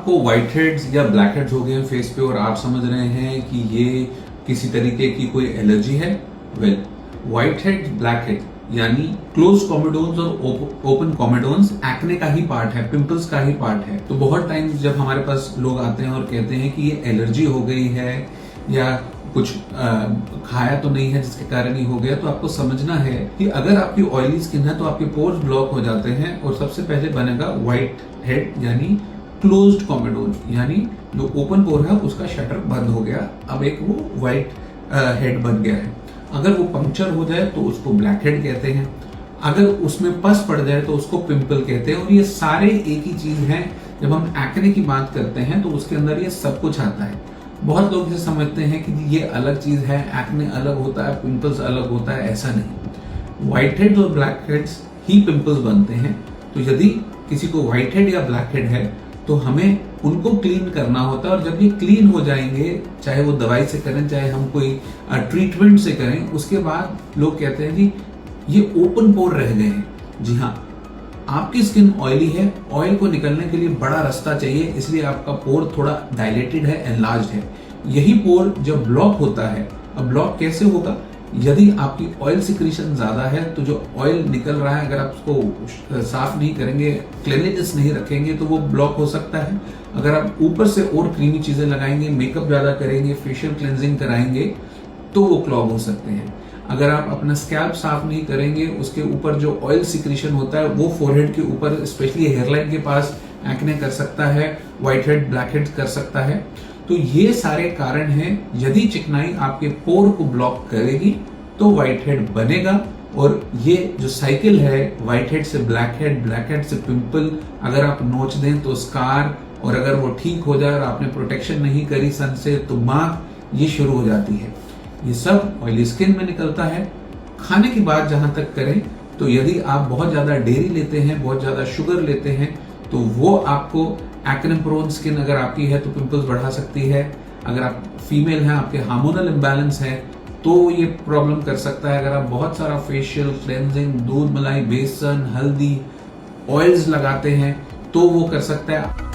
आपको white heads या black heads हो गए हैं फेस पे और आप समझ रहे हैं कि ये किसी तरीके की कोई एलर्जी है, well white head black head यानी क्लोज कॉमेडोन्स और ओपन कॉमेडोन्स एक्ने का ही पार्ट है, पिंपल्स का ही पार्ट है। तो बहुत टाइम जब हमारे पास लोग आते हैं और कहते हैं कि ये एलर्जी हो गई है या कुछ खाया तो नहीं है जिसके कारण ही हो गया, तो आपको समझना है कि अगर आपकी ऑयली स्किन है तो आपके पोर्स ब्लॉक हो जाते हैं और सबसे पहले बनेगा व्हाइट हेड यानी क्लोज्ड कॉमेडोन, यानी जो ओपन पोर है उसका शटर बंद हो गया, अब एक वो व्हाइट हेड बन गया है। अगर वो पंक्चर हो जाए तो उसको ब्लैक हेड कहते हैं, अगर उसमें पस पड़ जाए तो उसको पिंपल कहते हैं। और ये सारे एक ही चीज हैं। जब हम एक्ने की बात करते हैं तो उसके अंदर ये सब कुछ आता है। बहुत लोग इसे समझते हैं कि ये अलग चीज है, एक्ने अलग होता है, पिंपल्स अलग होता है, ऐसा नहीं। व्हाइट हेड्स और ब्लैक हेड्स ही पिंपल्स बनते हैं। तो यदि किसी को व्हाइट हेड या ब्लैक हेड है तो हमें उनको क्लीन करना होता है, और जब ये क्लीन हो जाएंगे, चाहे वो दवाई से करें चाहे हम कोई ट्रीटमेंट से करें, उसके बाद लोग कहते हैं कि ये ओपन पोर रह गए हैं। जी हाँ, आपकी स्किन ऑयली है, ऑयल को निकलने के लिए बड़ा रास्ता चाहिए, इसलिए आपका पोर थोड़ा डायलेटेड है, एनलार्ज्ड है। यही पोर जब ब्लॉक होता है, अब ब्लॉक कैसे होगा? यदि आपकी ऑयल सिक्रीशन ज्यादा है तो जो ऑयल निकल रहा है, अगर आप उसको साफ नहीं करेंगे, क्लीनलीनेस नहीं रखेंगे, तो वो ब्लॉक हो सकता है। अगर आप ऊपर से और क्रीमी चीजें लगाएंगे, मेकअप ज्यादा करेंगे, फेशियल क्लेंजिंग कराएंगे, तो वो क्लॉग हो सकते हैं। अगर आप अपना स्कैल्प साफ नहीं करेंगे, उसके ऊपर जो ऑयल सिक्रीशन होता है वो फोरहेड के ऊपर, स्पेशली हेयरलाइन के पास एक्ने कर सकता है, व्हाइट हेड ब्लैक हेड कर सकता है। तो ये सारे कारण हैं। यदि चिकनाई आपके पोर को ब्लॉक करेगी तो व्हाइट हेड बनेगा, और ये जो साइकिल है व्हाइट हेड से ब्लैक हेड से पिंपल, अगर आप नोच दें तो स्कार, और अगर वो ठीक हो जाए और आपने प्रोटेक्शन नहीं करी सन से तो मार्क, ये शुरू हो जाती है। ये सब ऑयली स्किन में निकलता है। खाने की बात जहां तक करें तो यदि आप बहुत ज्यादा डेयरी लेते हैं, बहुत ज्यादा शुगर लेते हैं, तो वो आपको एक्ने प्रोन स्किन अगर आपकी है तो पिंपल्स बढ़ा सकती है। अगर आप फीमेल हैं, आपके हार्मोनल इम्बैलेंस है, तो ये प्रॉब्लम कर सकता है। अगर आप बहुत सारा फेशियल क्लेंजिंग, दूध मलाई, बेसन, हल्दी, ऑयल्स लगाते हैं तो वो कर सकता है।